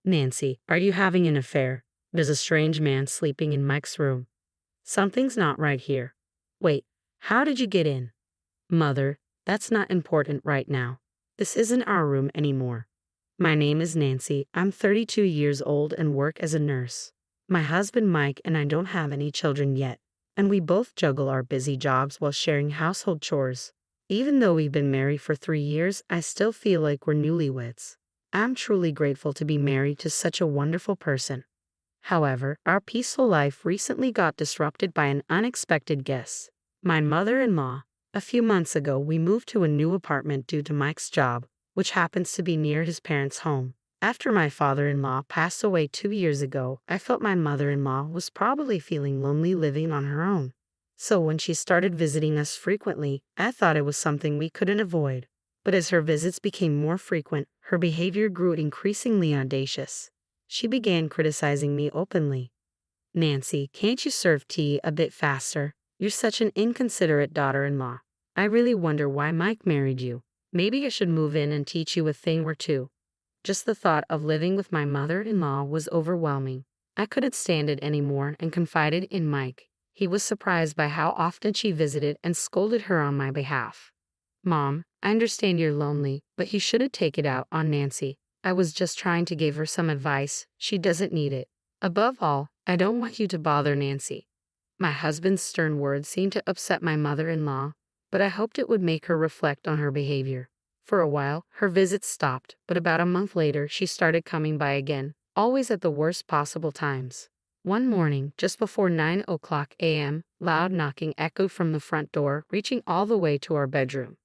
Nancy, are you having an affair? There's a strange man sleeping in Mike's room. Something's not right here. Wait, how did you get in? Mother, that's not important right now. This isn't our room anymore. My name is Nancy. I'm 32 years old and work as a nurse. My husband Mike and I don't have any children yet, and we both juggle our busy jobs while sharing household chores. Even though we've been married for 3 years, I still feel like we're newlyweds. I'm truly grateful to be married to such a wonderful person. However, our peaceful life recently got disrupted by an unexpected guest. My mother-in-law. A few months ago, we moved to a new apartment due to Mike's job, which happens to be near his parents' home. After my father-in-law passed away 2 years ago, I felt my mother-in-law was probably feeling lonely living on her own. So when she started visiting us frequently, I thought it was something we couldn't avoid. But as her visits became more frequent, her behavior grew increasingly audacious. She began criticizing me openly. Nancy, can't you serve tea a bit faster? You're such an inconsiderate daughter-in-law. I really wonder why Mike married you. Maybe I should move in and teach you a thing or two. Just the thought of living with my mother-in-law was overwhelming. I couldn't stand it anymore and confided in Mike. He was surprised by how often she visited and scolded her on my behalf. Mom, I understand you're lonely, but you shouldn't take it out on Nancy. I was just trying to give her some advice. She doesn't need it. Above all, I don't want you to bother Nancy. My husband's stern words seemed to upset my mother-in-law, but I hoped it would make her reflect on her behavior. For a while, her visits stopped, but about a month later she started coming by again, always at the worst possible times. One morning, just before 9 a.m., loud knocking echoed from the front door, reaching all the way to our bedroom.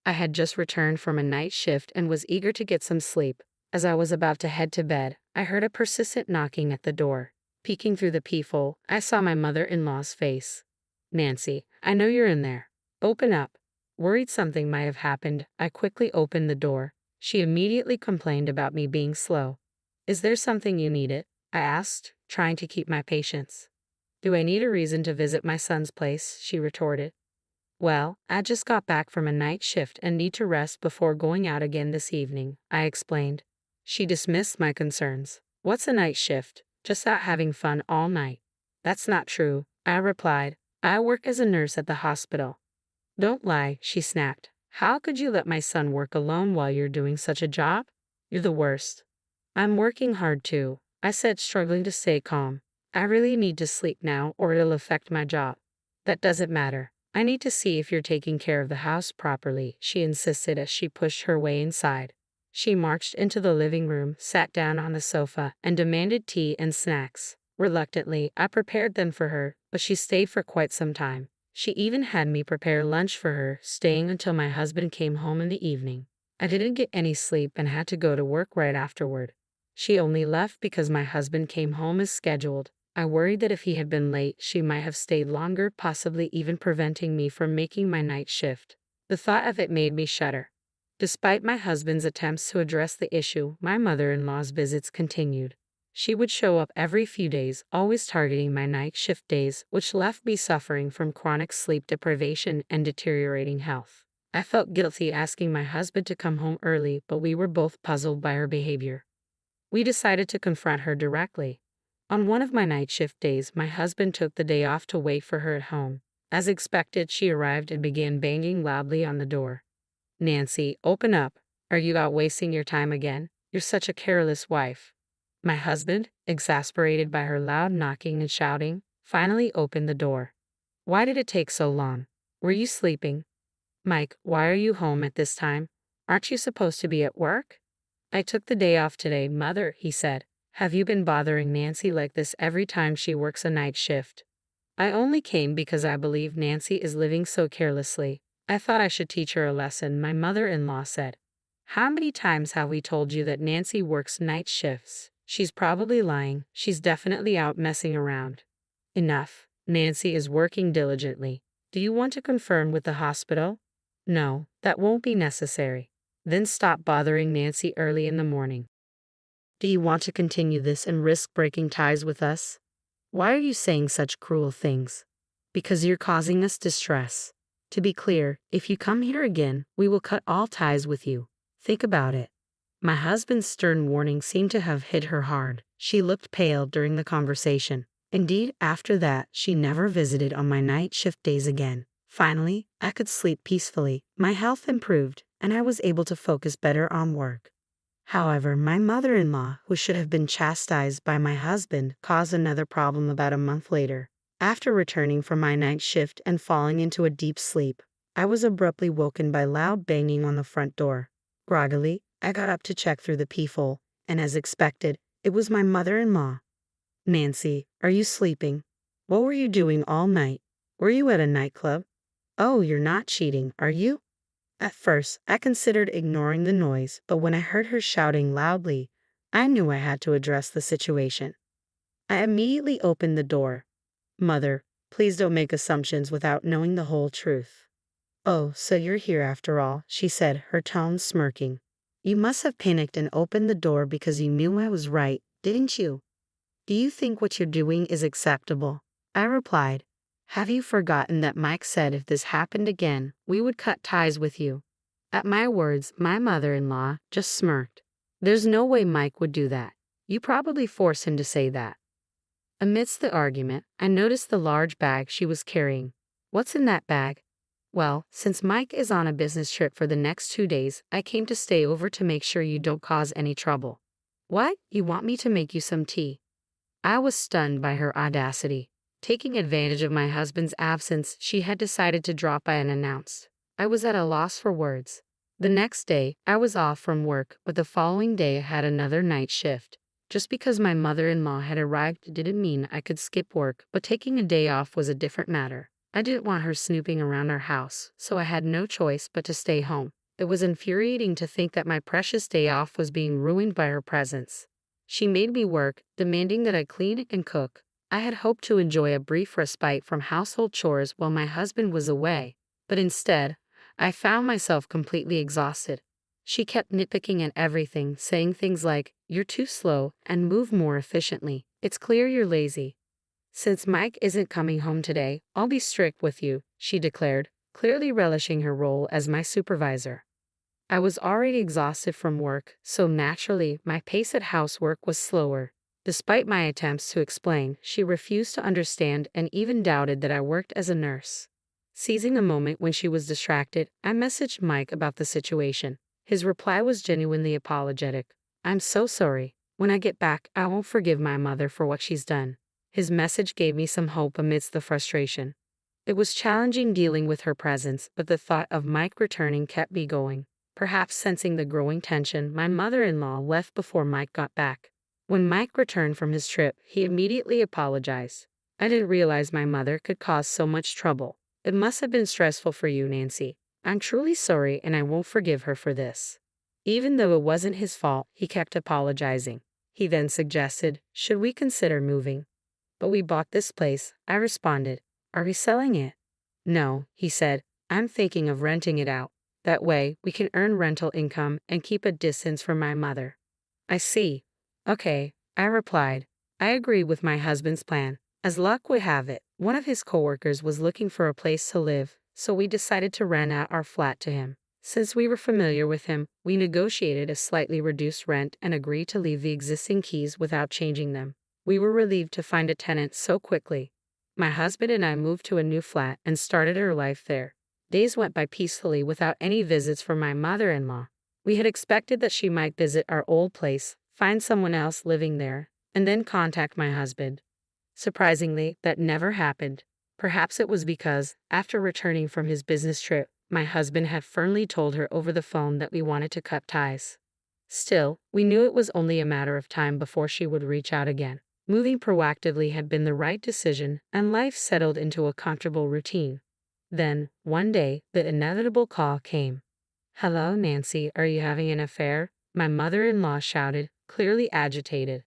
I had just returned from a night shift and was eager to get some sleep. As I was about to head to bed, I heard a persistent knocking at the door. Peeking through the peephole, I saw my mother-in-law's face. Nancy, I know you're in there. Open up. Worried something might have happened, I quickly opened the door. She immediately complained about me being slow. Is there something you needed? I asked, trying to keep my patience. Do I need a reason to visit my son's place? She retorted. Well, I just got back from a night shift and need to rest before going out again this evening, I explained. She dismissed my concerns. What's a night shift? Just out having fun all night. That's not true, I replied. I work as a nurse at the hospital. Don't lie, she snapped. How could you let my son work alone while you're doing such a job? You're the worst. I'm working hard too, I said, struggling to stay calm. I really need to sleep now or it'll affect my job. That doesn't matter. I need to see if you're taking care of the house properly, she insisted as she pushed her way inside. She marched into the living room, sat down on the sofa, and demanded tea and snacks. Reluctantly, I prepared them for her, but she stayed for quite some time. She even had me prepare lunch for her, staying until my husband came home in the evening. I didn't get any sleep and had to go to work right afterward. She only left because my husband came home as scheduled. I worried that if he had been late, she might have stayed longer, possibly even preventing me from making my night shift. The thought of it made me shudder. Despite my husband's attempts to address the issue, my mother-in-law's visits continued. She would show up every few days, always targeting my night shift days, which left me suffering from chronic sleep deprivation and deteriorating health. I felt guilty asking my husband to come home early, but we were both puzzled by her behavior. We decided to confront her directly. On one of my night shift days, my husband took the day off to wait for her at home. As expected, she arrived and began banging loudly on the door. Nancy, open up. Are you out wasting your time again? You're such a careless wife. My husband, exasperated by her loud knocking and shouting, finally opened the door. Why did it take so long? Were you sleeping? Mike, why are you home at this time? Aren't you supposed to be at work? I took the day off today, Mother, he said. Have you been bothering Nancy like this every time she works a night shift? I only came because I believe Nancy is living so carelessly. I thought I should teach her a lesson, my mother-in-law said. How many times have we told you that Nancy works night shifts? She's probably lying. She's definitely out messing around. Enough. Nancy is working diligently. Do you want to confirm with the hospital? No, that won't be necessary. Then stop bothering Nancy early in the morning. Do you want to continue this and risk breaking ties with us? Why are you saying such cruel things? Because you're causing us distress. To be clear, if you come here again, we will cut all ties with you. Think about it. My husband's stern warning seemed to have hit her hard. She looked pale during the conversation. Indeed, after that, she never visited on my night shift days again. Finally, I could sleep peacefully, my health improved, and I was able to focus better on work. However, my mother-in-law, who should have been chastised by my husband, caused another problem about a month later. After returning from my night shift and falling into a deep sleep, I was abruptly woken by loud banging on the front door. Groggily, I got up to check through the peephole, and as expected, it was my mother-in-law. "Nancy, are you sleeping? What were you doing all night? Were you at a nightclub? Oh, you're not cheating, are you?" At first, I considered ignoring the noise, but when I heard her shouting loudly, I knew I had to address the situation. I immediately opened the door. "Mother, please don't make assumptions without knowing the whole truth." "Oh, so you're here after all," she said, her tone smirking. "You must have panicked and opened the door because you knew I was right, didn't you? Do you think what you're doing is acceptable?" I replied, "Have you forgotten that Mike said if this happened again, we would cut ties with you?" At my words, my mother-in-law just smirked. "There's no way Mike would do that. You probably forced him to say that." Amidst the argument, I noticed the large bag she was carrying. "What's in that bag?" "Well, since Mike is on a business trip for the next 2 days, I came to stay over to make sure you don't cause any trouble." "What? You want me to make you some tea?" I was stunned by her audacity. Taking advantage of my husband's absence, she had decided to drop by and announce. I was at a loss for words. The next day, I was off from work, but the following day I had another night shift. Just because my mother-in-law had arrived didn't mean I could skip work, but taking a day off was a different matter. I didn't want her snooping around our house, so I had no choice but to stay home. It was infuriating to think that my precious day off was being ruined by her presence. She made me work, demanding that I clean and cook. I had hoped to enjoy a brief respite from household chores while my husband was away, but instead, I found myself completely exhausted. She kept nitpicking at everything, saying things like, "You're too slow," and "Move more efficiently. It's clear you're lazy." "Since Mike isn't coming home today, I'll be strict with you," she declared, clearly relishing her role as my supervisor. I was already exhausted from work, so naturally, my pace at housework was slower. Despite my attempts to explain, she refused to understand and even doubted that I worked as a nurse. Seizing a moment when she was distracted, I messaged Mike about the situation. His reply was genuinely apologetic. "I'm so sorry. When I get back, I won't forgive my mother for what she's done." His message gave me some hope amidst the frustration. It was challenging dealing with her presence, but the thought of Mike returning kept me going. Perhaps sensing the growing tension, my mother-in-law left before Mike got back. When Mike returned from his trip, he immediately apologized. "I didn't realize my mother could cause so much trouble. It must have been stressful for you, Nancy. I'm truly sorry and I won't forgive her for this." Even though it wasn't his fault, he kept apologizing. He then suggested, "Should we consider moving?" "But we bought this place," I responded. "Are we selling it?" "No," he said. "I'm thinking of renting it out. That way, we can earn rental income and keep a distance from my mother." "I see. Okay," I replied. I agree with my husband's plan. As luck would have it, one of his coworkers was looking for a place to live, so we decided to rent out our flat to him. Since we were familiar with him, we negotiated a slightly reduced rent and agreed to leave the existing keys without changing them. We were relieved to find a tenant so quickly. My husband and I moved to a new flat and started our life there. Days went by peacefully without any visits from my mother-in-law. We had expected that she might visit our old place, find someone else living there, and then contact my husband. Surprisingly, that never happened. Perhaps it was because, after returning from his business trip, my husband had firmly told her over the phone that we wanted to cut ties. Still, we knew it was only a matter of time before she would reach out again. Moving proactively had been the right decision, and life settled into a comfortable routine. Then, one day, the inevitable call came. "Hello, Nancy, are you having an affair?" my mother-in-law shouted, clearly agitated.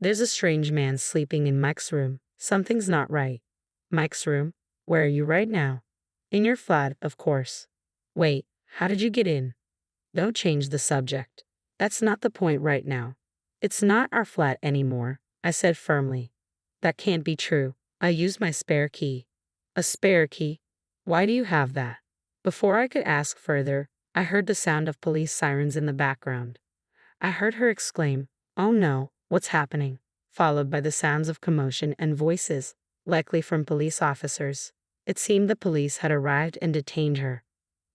"There's a strange man sleeping in Mike's room. Something's not right." "Mike's room? Where are you right now?" "In your flat, of course." "Wait, how did you get in?" "Don't change the subject. That's not the point right now." "It's not our flat anymore," I said firmly. "That can't be true. I used my spare key." "A spare key? Why do you have that?" Before I could ask further, I heard the sound of police sirens in the background. I heard her exclaim, "Oh no, what's happening?" followed by the sounds of commotion and voices, likely from police officers. It seemed the police had arrived and detained her.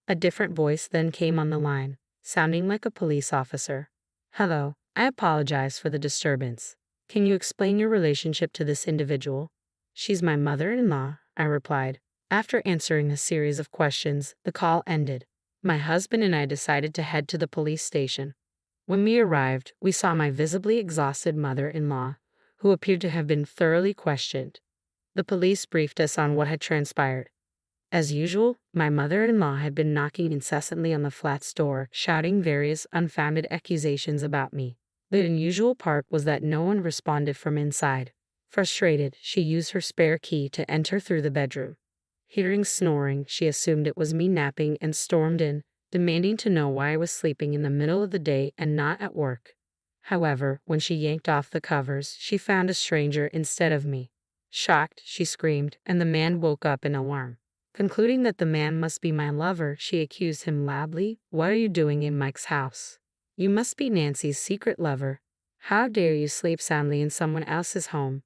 A different voice then came on the line, sounding like a police officer. "Hello, I apologize for the disturbance. Can you explain your relationship to this individual?" "She's my mother-in-law," I replied. After answering a series of questions, the call ended. My husband and I decided to head to the police station. When we arrived, we saw my visibly exhausted mother-in-law, who appeared to have been thoroughly questioned. The police briefed us on what had transpired. As usual, my mother-in-law had been knocking incessantly on the flat's door, shouting various unfounded accusations about me. The unusual part was that no one responded from inside. Frustrated, she used her spare key to enter through the bedroom. Hearing snoring, she assumed it was me napping and stormed in, demanding to know why I was sleeping in the middle of the day and not at work. However, when she yanked off the covers, she found a stranger instead of me. Shocked, she screamed, and the man woke up in alarm. Concluding that the man must be my lover, she accused him loudly. "What are you doing in Mike's house? You must be Nancy's secret lover. How dare you sleep soundly in someone else's home?"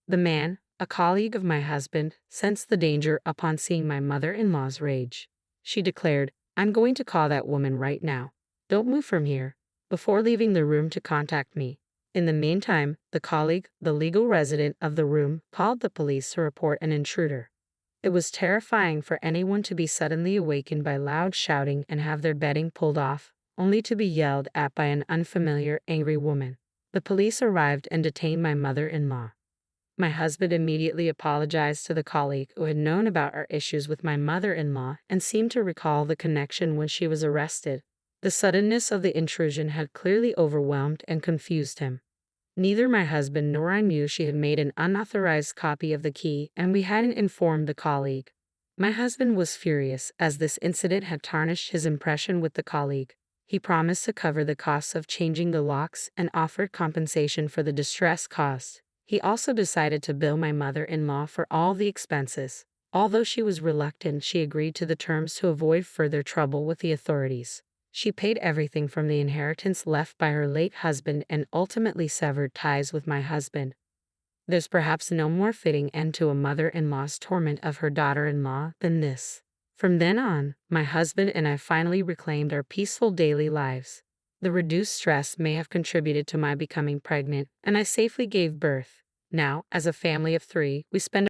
The man, a colleague of my husband, sensed the danger upon seeing my mother-in-law's rage. She declared, "I'm going to call that woman right now. Don't move from here," before leaving the room to contact me. In the meantime, the colleague, the legal resident of the room, called the police to report an intruder. It was terrifying for anyone to be suddenly awakened by loud shouting and have their bedding pulled off, only to be yelled at by an unfamiliar, angry woman. The police arrived and detained my mother-in-law. My husband immediately apologized to the colleague who had known about our issues with my mother-in-law and seemed to recall the connection when she was arrested. The suddenness of the intrusion had clearly overwhelmed and confused him. Neither my husband nor I knew she had made an unauthorized copy of the key, and we hadn't informed the colleague. My husband was furious, as this incident had tarnished his impression with the colleague. He promised to cover the costs of changing the locks and offered compensation for the distress caused. He also decided to bill my mother-in-law for all the expenses. Although she was reluctant, she agreed to the terms to avoid further trouble with the authorities. She paid everything from the inheritance left by her late husband and ultimately severed ties with my husband. There's perhaps no more fitting end to a mother-in-law's torment of her daughter-in-law than this. From then on, my husband and I finally reclaimed our peaceful daily lives. The reduced stress may have contributed to my becoming pregnant, and I safely gave birth. Now, as a family of 3, we spend